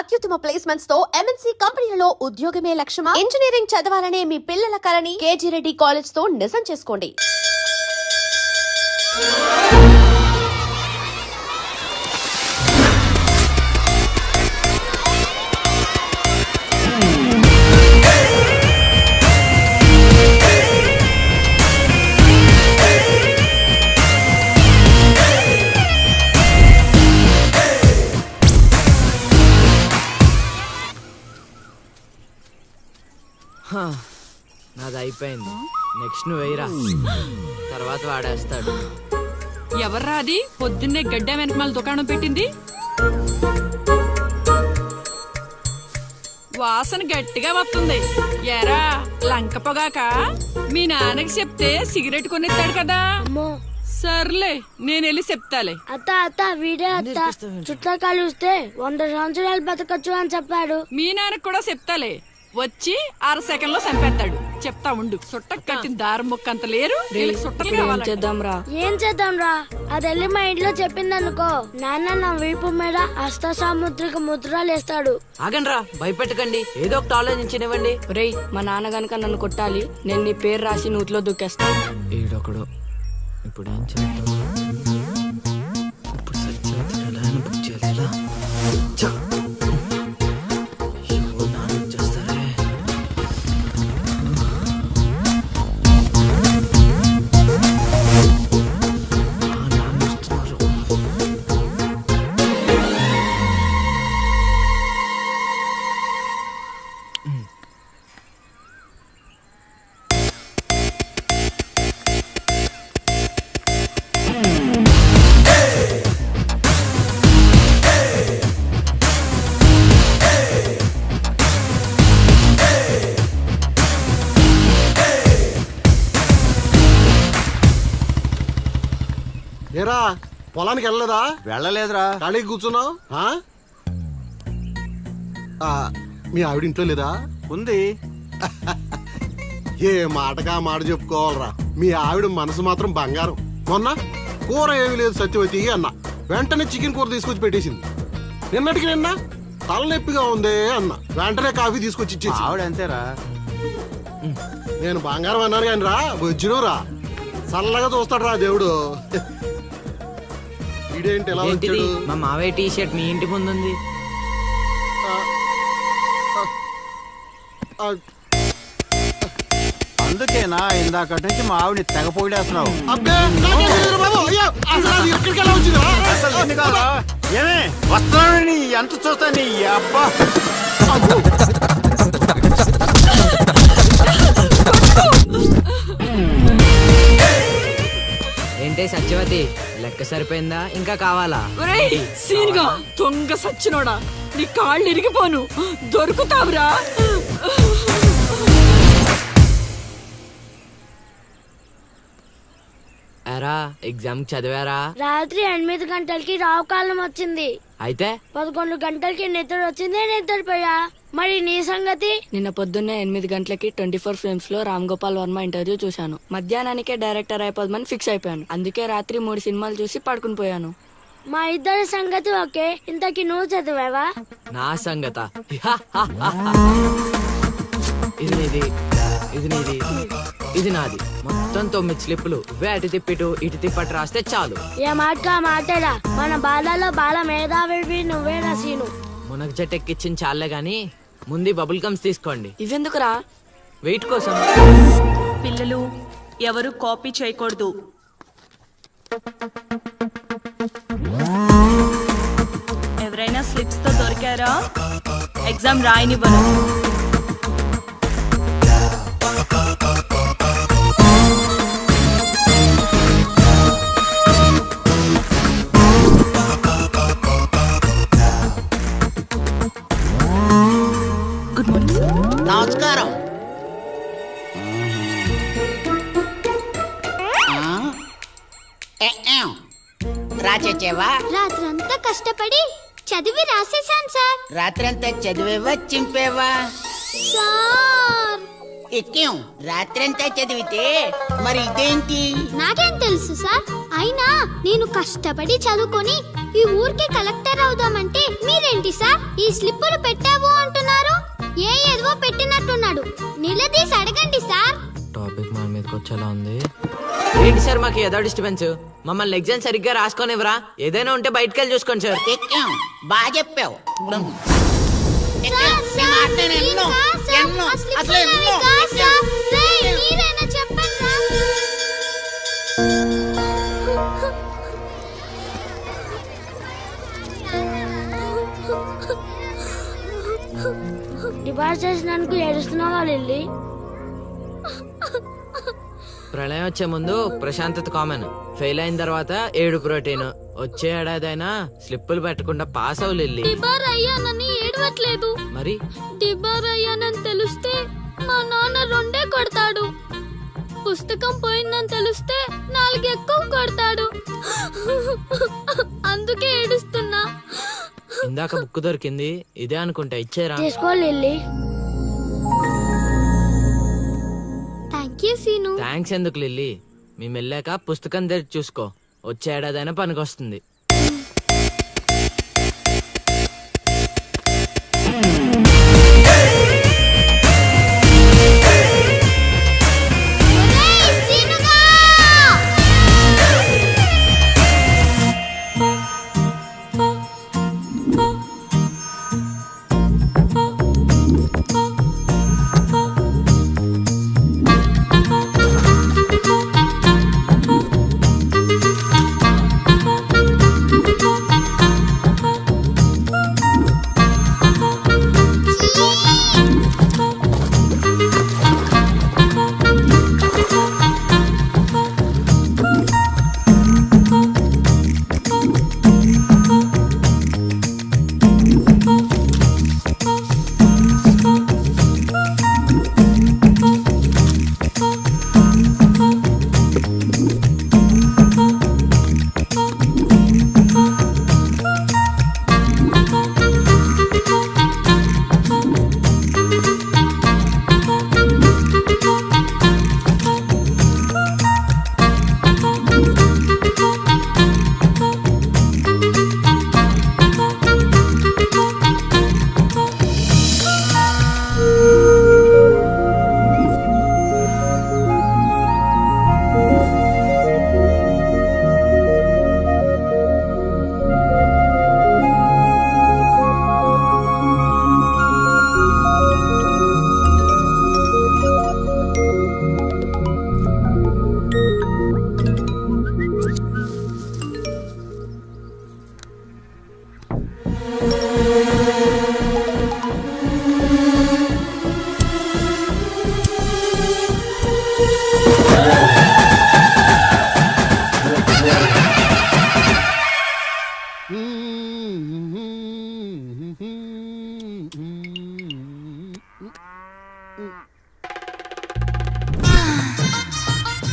అత్యుత్తమ ప్లేస్మెంట్స్ తో ఎంఎన్సీ కంపెనీలలో ఉద్యోగమే లక్ష్యమా? ఇంజనీరింగ్ చదవాలనే మీ పిల్లల కలని కేజీ రెడ్డి కాలేజ్ తో నిజం చేసుకోండి. నాది అయిపోయింది. నెక్స్ట్ నువ్వు వేయరా, తర్వాత వాడేస్తాడు. ఎవర్రా అది పొద్దున్నే గడ్డ వెనకమాల దుకాణం పెట్టింది? వాసన గట్టిగా వస్తుంది. ఎరా లంక పొగాక మీ నాన్నకి చెప్తే సిగరెట్ కొనిస్తాడు కదా. సర్లే నేను వెళ్ళి చెప్తాలే. అత్త వీడే అత్త చుట్టూ కలిస్తే 100 సంవత్సరాలు బతకచ్చు అని చెప్పాడు. మీ నాన్నకి కూడా చెప్తాలే, వచ్చి 6 సెకండ్లో చంపేస్తాడు. చెప్తా ఉండు. సుట్టకు కట్టిన దారం ముక్క అంత లేరు. ఏం చేద్దాంరా? అది వెళ్ళి మా ఇంట్లో చెప్పిందనుకో, నాన్న నా వీపు మీద హస్త సాముద్రిక ముద్రలు వేస్తాడు. ఆగండ్రా, భయపెట్టకండి, ఏదో ఒకటి ఆలోచించనివ్వండి. రేయ్, మా నాన్న గనక నన్ను కొట్టాలి, నేను నీ పేరు రాసి నూతిలో దూకేస్తా. ఈడొకడు. ఇప్పుడు ఏం చేద్దాం? ఇప్పుడు సత్యవతిని ఎలా బుక్ చేయాలి? ఎలా? ఏరా పొలానికి వెళ్ళలేదా? వెళ్ళలేదురా. ఖాళీకి కూర్చున్నావు? మీ ఆవిడ ఇంట్లో లేదా? ఉంది. ఏ మాటగా మాట చెప్పుకోవాలరా, మీ ఆవిడ మనసు మాత్రం బంగారం. మొన్న కూర ఏమీ లేదు సత్యవతి అన్న, వెంటనే చికెన్ కూర తీసుకొచ్చి పెట్టేసింది. నిన్నటికి నిన్న తలనొప్పిగా ఉంది అన్న, వెంటనే కాఫీ తీసుకొచ్చి ఇచ్చేసి. ఆవిడ అంతేరా. నేను బంగారం అన్నాను కానీ రా వజ్రం రా, చల్లగా చూస్తాడు రా దేవుడు. ఇదేంటి ఎలా వచ్చాడు? మా మావయ్య టీ షర్ట్ మీ ఇంటి ముందు ఉంది. అందుకేనా ఇందాక నుంచి మా ఆవిడని తెగ పొగిడేస్తున్నావు? ఏమే వస్తున్నాను, ఎంత చూస్తా నీ అబ్బా. ఏంటే సత్యవతి, లెక్క సరిపోయిందా? ఇంకా కావాలా? సీన్గా దొంగ సచ్చినోడా, నీ కాళ్ళు ఇరిగిపోను, దొరుకుతావురా. ఎరా ఎగ్జామ్ చదివారా? రాత్రి 8 గంటలకి రావు కాలం వచ్చింది. అయితే 11 గంటలకి నిద్ర వచ్చింది, నిద్రపోయా. మరి నీ సంగతి? నిన్న పొద్దున్నే 8 గంటలకి 24 ఫ్రేమ్స్ లో రామ్ గోపాల్ వర్మ ఇంటర్వ్యూ చూశాను. మధ్యాహ్నానికే డైరెక్టర్ అయిపోదామని ఫిక్స్ అయిపోయాను. అందుకే రాత్రి 3 సినిమాలు చూసి పడుకుని పోయాను. మా ఇద్దరి సంగతి ఓకే. ఇంతకి నువ్వు చదివావా? నా సంగత ఇది నీది, ఇది నీది, ఇది నాది. మొత్తం 9 స్లిప్పులు. అటు తిప్పిటు ఇటు తిప్పటి రాస్తే చాలు. ఏ మాట మాట్లాడా, మన బాలలో బాల మేధావి నువ్వే నసీను. మునగ చెట్టు ఎక్కిచ్చిన చాలే గాని ముందు బబుల్ గమ్స్ తీసుకోండి. ఇవెందుకురా? వెయిట్ కోసం. పిల్లలు ఎవరు కాపీ చేయకూడదు. ఎవరైనా స్లిప్స్ తో దొరికారా? ఎగ్జామ్ రాయనివ్వను. Good morning sir. నమస్కారం. రాచేవా? రాత్రంతా కష్టపడి చదివి రాసేసాను సార్. రాత్రంతా చదివేవా చింపేవా? సార్ ఎక్కేం రాత్రంతా చదివితే మరి ఇదేంటి? నాకేం తెలుసు సార్. అయినా నేను కష్టపడి చదువుకొని ఈ ఊరికి కలెక్టర్ అవుదామంటే మీరేంటి సార్ ఈ స్లిప్పులు పెట్టావు అంటున్నారు? ఏదో పెట్టినట్టున్నాడు. నిలదీసి అడగండి సార్. టాపిక్ మన మీదకి వచ్చేలా ఉంది. ఏంటి సార్ మాకు ఏదో డిస్టర్బెన్స్? మమ్మల్ని ఎగ్జామ్ సరిగ్గా రాసుకోనివ్వరా? ఏదైనా ఉంటే బయటకు వెళ్ళి చూసుకోండి సార్. ఎక్కాం, బాగా చెప్పావు. సార్, మీ మాట నేను ఎన్నో, సార్, ఎన్నో, ఆ స్లిప్పులు అసలు ఎన్నో, కాదు ఎక్కాం. సార్. రేయ్, మీరైనా చెప్పండి రా. డిపార్ట్ చేసినందుకు ఏడుస్తున్నావా లిల్లీ? ప్రళయం వచ్చే ముందు ప్రశాంతత కామన్. ఫెయిల్ అయిన తర్వాత ఏడు ప్రోటీన్. వచ్చే ఏడాదైనా స్లిప్పులు పెట్టకుండా పాస్ అవ్వు లిల్లీ. డిబార్ అయ్యానని ఏడవట్లేదు. మరి డిబార్ అయ్యానని తెలిస్తే మా నాన్న 2 కొడతాడు. పుస్తకం పోయిందని తెలిస్తే 4 ఎక్కువ కొడతాడు. అందుకే ఏడుస్తున్నా. ఇందాక బుక్ దొరికింది, ఇదే అనుకుంటా. ఇచ్చేరా? తీసుకో Lily. Thank you Seenu. Thanks ఎందుకు లిల్లీ? మేము వెళ్ళాక పుస్తకం తెరిచి చూసుకో. వచ్చే ఏడాదైనా పనికొస్తుంది. ఒరేయ్, సీనుగా!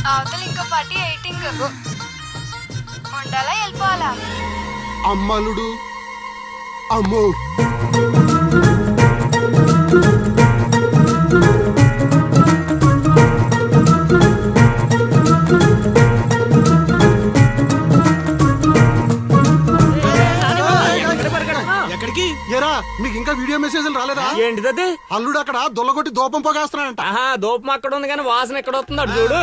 అవతల ఇంకో పార్టీ 18 ఉండాలా వెళ్ళిపోవాలా? అమ్మలుడు అమ్మో. ఎక్కడికి? ఏరా, మీకు ఇంకా వీడియో మెసేజ్లు రాలేదా? ఏంటిది? అల్లుడు అక్కడ దొల్లగొట్టి దూపం పొగేస్తున్నాడంట. ఆహా, దూపం అక్కడ ఉంది కానీ వాసన ఎక్కడ వస్తుంది అటు చూడు.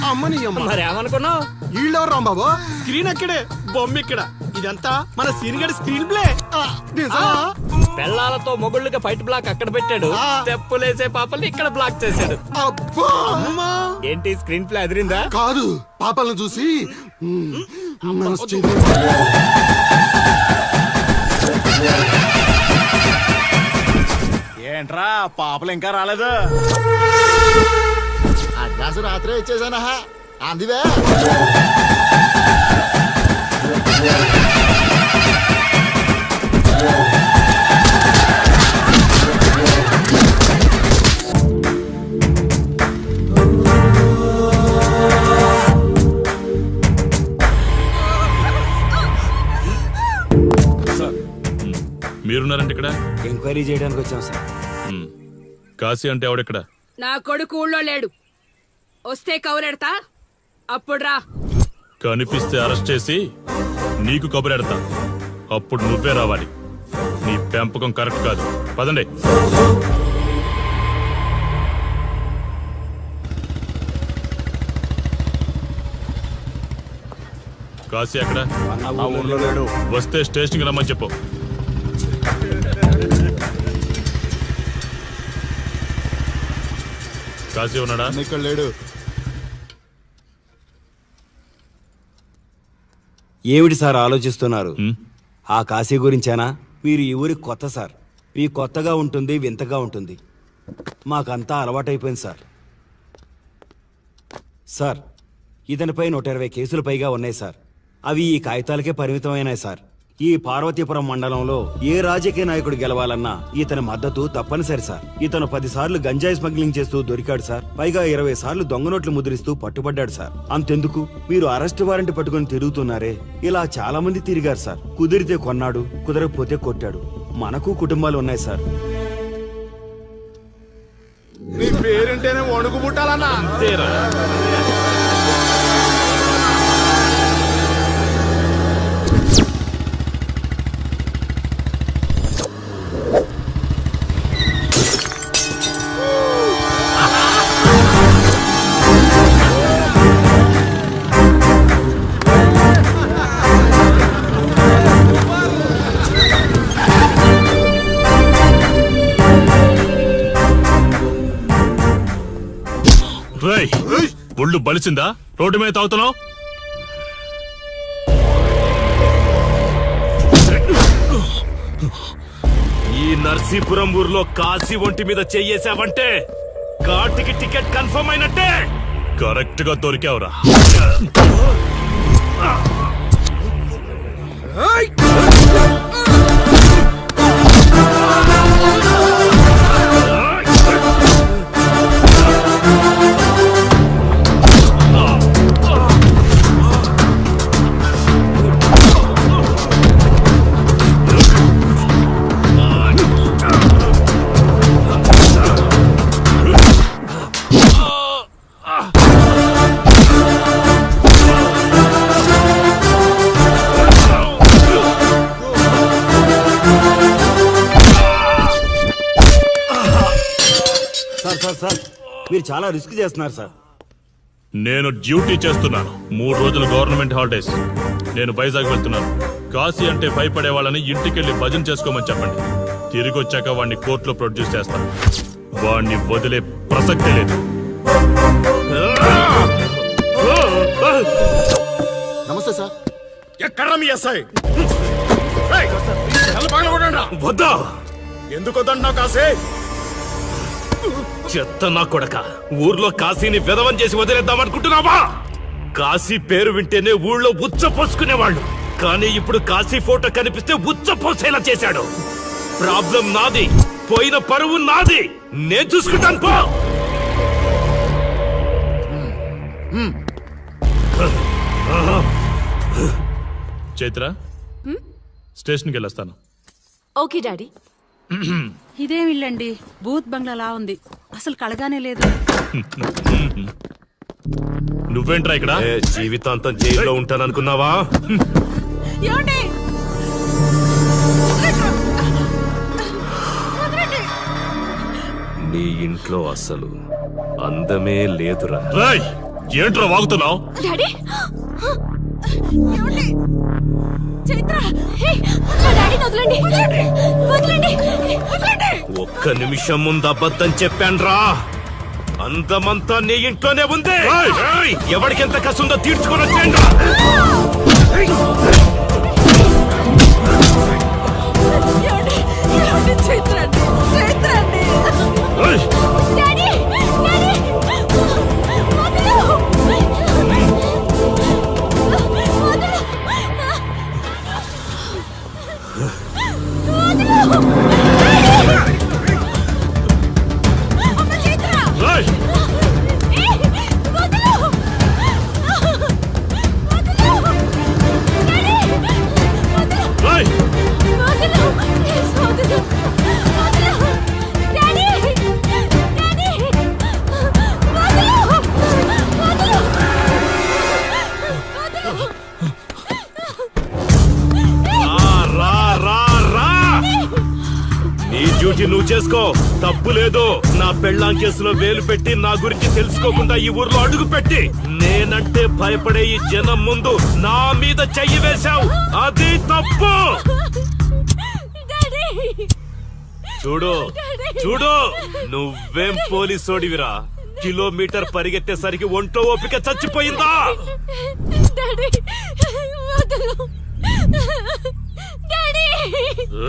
అమ్మని అమ్మ. మరి ఏమనుకున్నావు? వీళ్ళెవరు రాంబాబు? స్క్రీన్ అక్కడే, బొమ్మ ఇక్కడ. ఇదంతా మన సీన్ గడి స్క్రీన్ ప్లే. నిజమా? పెళ్ళాలతో మొగుళ్ళకి ఫైట్ బ్లాక్ అక్కడ పెట్టాడు, తెప్పులేసే పాపల్ని ఇక్కడ బ్లాక్ చేశాడు. అబ్బా! ఏంటి స్క్రీన్ ప్లే అదిరిందా? కాదు, పాపలను చూసి మనసు చెంది. ఏంట్రా పాపలు ఇంకా రాలేదు? అడ్వాన్స్ రాత్రే ఇచ్చేసానా అందువే. మీరున్నారంటే ఇక్కడ ఎంక్వైరీ చేయడానికి వచ్చాం సార్. కాశీ అంటే ఎవడెక్కడ? నా కొడుకు ఊళ్ళో లేడు. వస్తే కౌరెడతా, అప్పుడు రా. కనిపిస్తే అరెస్ట్ చేసి నీకు కబురెడతా. అప్పుడు నువ్వే రావాలి. నీ పెంపకం కరెక్ట్ కాదు. పదండి. కాశీ ఎక్కడ? వస్తే స్టేషన్కి రమ్మని చెప్పు. కాశీ ఉన్నాడా? ఇక్కడ లేడు. ఏమిటి సార్ ఆలోచిస్తున్నారు? ఉమ్, ఆ కాశీ గురించేనా? మీరు ఈ ఊరికి కొత్త సార్. మీకు కొత్తగా ఉంటుంది, వింతగా ఉంటుంది. మాకంతా అలవాటైపోయింది సార్. సార్, ఇతనిపై 120 కేసులు పైగా ఉన్నాయి సార్. అవి ఈ కాగితాలకే పరిమితమైనాయి సార్. ఈ పార్వతీపురం మండలంలో ఏ రాజకీయ నాయకుడు గెలవాలన్నా ఇతని మద్దతు తప్పనిసరి సార్. ఇతను 10 సార్లు గంజాయి స్మగ్లింగ్ చేస్తూ దొరికాడు సార్. పైగా 20 సార్లు దొంగ నోట్లు ముద్రిస్తూ పట్టుబడ్డాడు సార్. అంతెందుకు, మీరు అరెస్ట్ వారెంట్ పట్టుకుని తిరుగుతున్నారే, ఇలా చాలా మంది తిరిగారు సార్. కుదిరితే కొన్నాడు, కుదరకపోతే కొట్టాడు. మనకు కుటుంబాలు ఉన్నాయి సార్. నీ పేరుంటేనే వణుకు పుట్టాలన్నా. రేయ్, ఒళ్ళు బలిసిందా? రోడ్డు మీద తాగుతున్నావు? ఈ నర్సీపురం ఊర్లో కాశీ ఒంటి మీద చెయ్యేసావంటే ఘాటికి టికెట్ కన్ఫర్మ్ అయినట్టే. కరెక్ట్ గా దొరికావురా. సార్ సార్ సార్, మీరు చాలా రిస్క్ చేస్తున్నారు సార్. నేను డ్యూటీ చేస్తున్నాను. 3 రోజులు గవర్నమెంట్ హాలిడేస్. నేను వైజాగ్ వెళ్తున్నాను. కాశీ అంటే భయపడే వాళ్ళని ఇంటికెళ్ళి భజన చేసుకోమని చెప్పండి. తిరిగి వచ్చాక వాడిని కోర్టులో ప్రొడ్యూస్ చేస్తాను. వాడిని వదిలే ప్రసక్తే లేదు. నమస్తే సార్. ఎక్కడ మీ ఎస్ఐ? వద్దా? ఎందుకు వద్దంటున్నావు కాశీ? చెత్త నా కొడక, ఊర్లో కాశీని విధవం చేసి వదిలేద్దామనుకుంటున్నావా? కాశీ పేరు వింటేనే ఊళ్ళో ఉచ్చ పోసుకునేవాళ్ళు, కానీ ఇప్పుడు కాశీ ఫోటో కనిపిస్తే ఉచ్చ పోసేలా చేశాడు. ప్రాబ్లం నాది, పోయిన పరువు నాది. నేను చూసుకుంటాను పో. చైత్ర, స్టేషన్కి వెళ్ళొస్తాను. Okay daddy. ఇదేం ఇల్లండి, బూత్ బంగ్లాలా ఉంది. అసలు కళగానే లేదు. నువ్వేంట్రా ఇక్కడ? జీవితాంతం జైల్లో ఉంటాననుకున్నావా? ఏమండి? నీ ఇంట్లో అసలు అందమే లేదురా. రేయ్, ఏంట్రా వాగుతున్నావు? డాడీ చైత్ర, డాడీ వదలండి, వదలండి. ఒక్క నిమిషం ముందు అబద్ధం చెప్పాన్రా. అందమంతా నీ ఇంట్లోనే ఉంది. ఎవరికి ఎంత కసుందో తీర్చుకొని వచ్చేయండి. చైత్ర అండి, చైత్ర అండి. డాడీ రేయ్, నువ్వు చేసుకో, తప్పు లేదు. నా పెళ్ళాం కేసులో వేలు పెట్టి నా గురించి తెలుసుకోకుండా ఈ ఊర్లో అడుగు పెట్టి నేనంటే భయపడే ఈ జనం ముందు నా మీద చెయ్యి వేశావు, అది తప్పు. చూడు చూడు, నువ్వేం పోలీసోడివిరా? కిలోమీటర్ పరిగెత్తేసరికి ఒంట్లో ఓపిక చచ్చిపోయిందా? డాడీ వదలు. డాడీ ఆ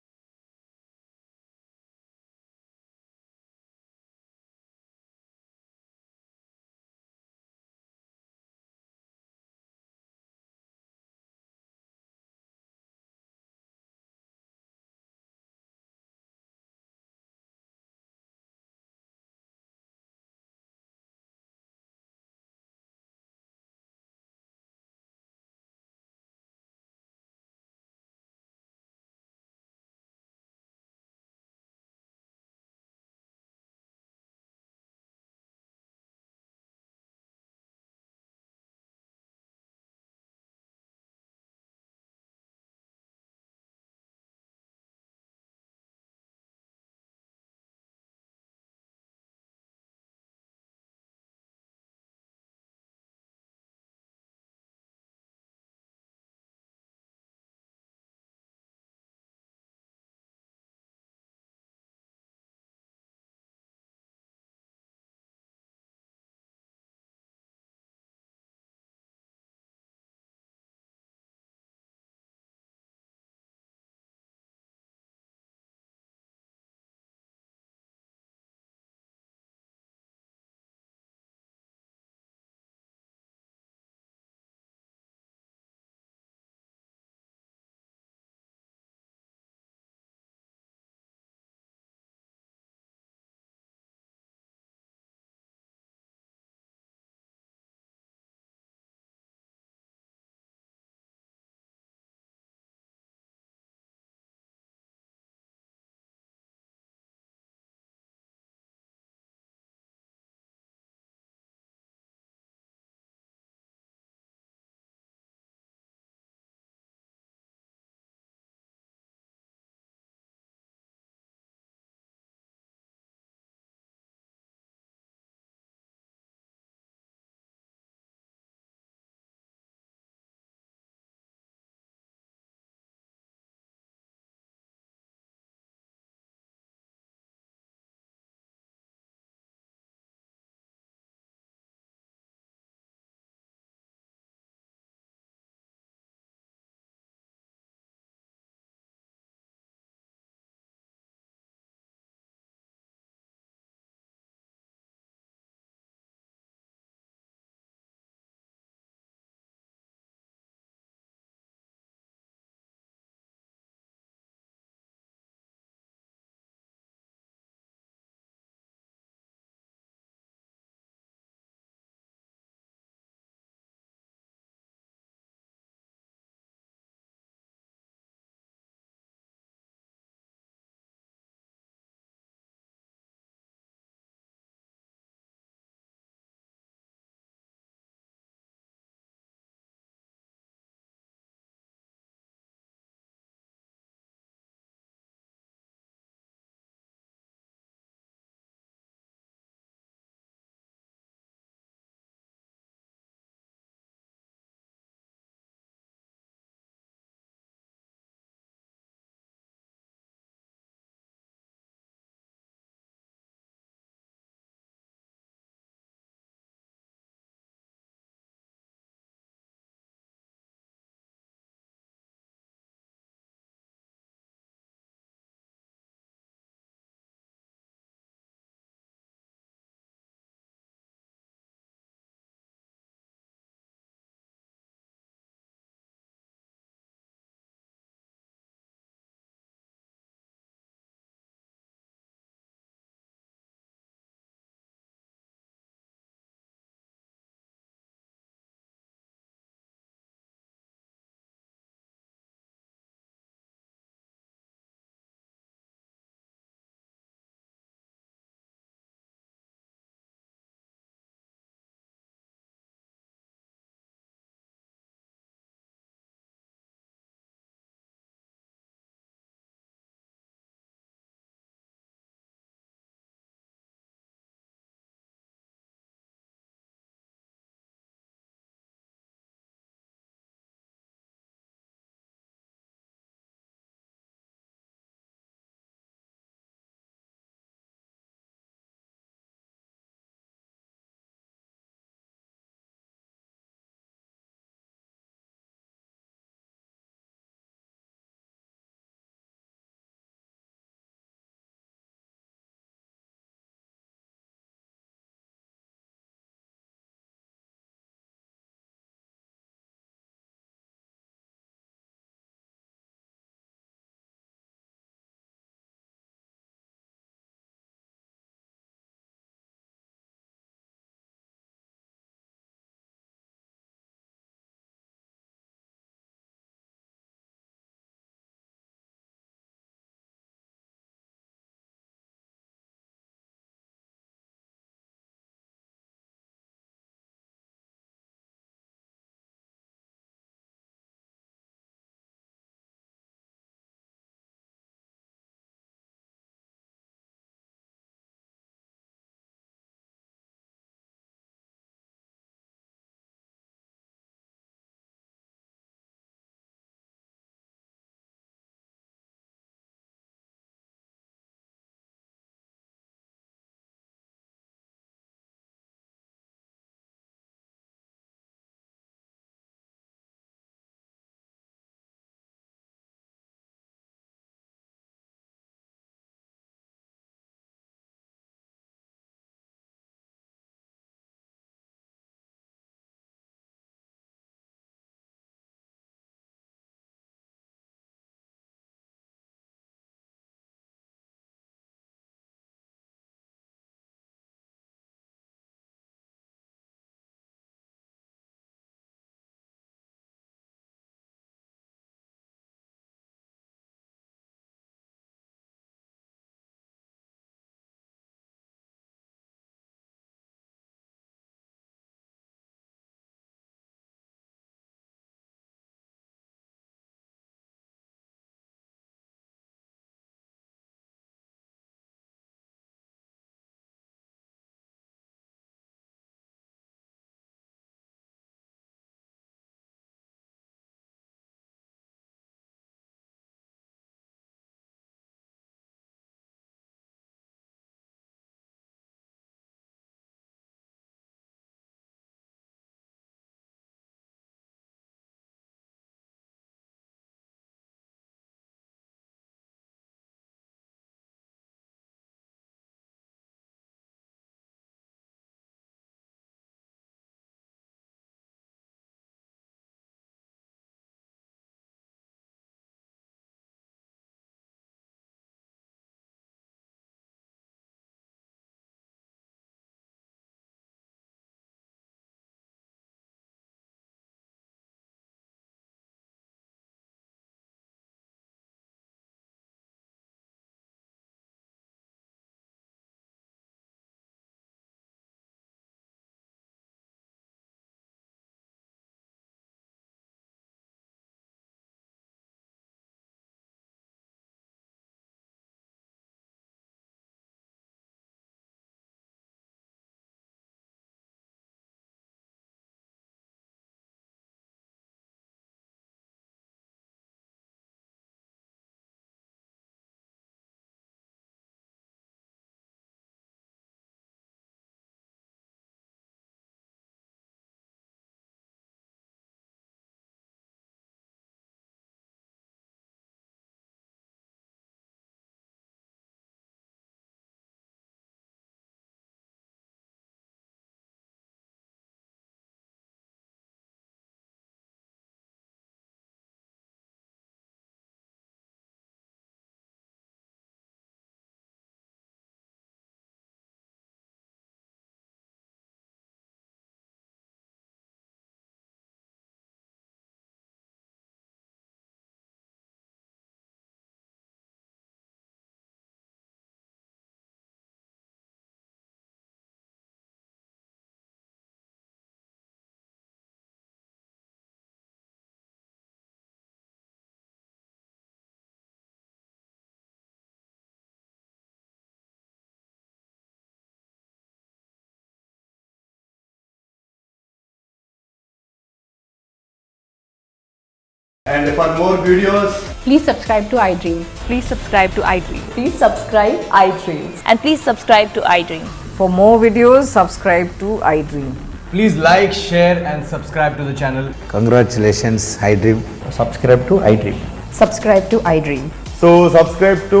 And for more videos, Please subscribe to iDream. Please subscribe to iDream. Please subscribe iDream. And please subscribe to iDream. For more videos, subscribe to iDream. please like, share, and subscribe to the channel. Congratulations iDream. Subscribe to iDream. Subscribe to iDream. So, subscribe to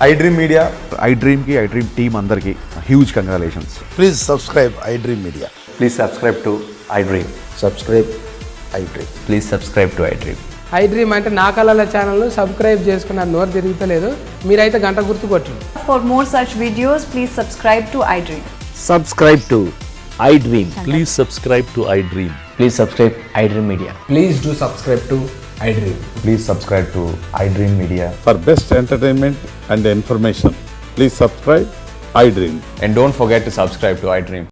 iDream Media. iDream కి iDream team అందరికి huge congratulations. Please subscribe iDream media. Please subscribe to iDream. Subscribe iDream. Please subscribe to iDream. iDream అంటే నా కళల channel subscribe చేసుకున్న నోరు తిరుగుతలేదు, మీరైతే గంట గుర్తు కొట్టండి. For more such videos, please subscribe to iDream. Subscribe to iDream. Please subscribe to iDream. Please subscribe iDream Media. Please do subscribe to iDream. Please subscribe to iDream media. For best entertainment and information please subscribe iDream. And don't forget to subscribe to iDream.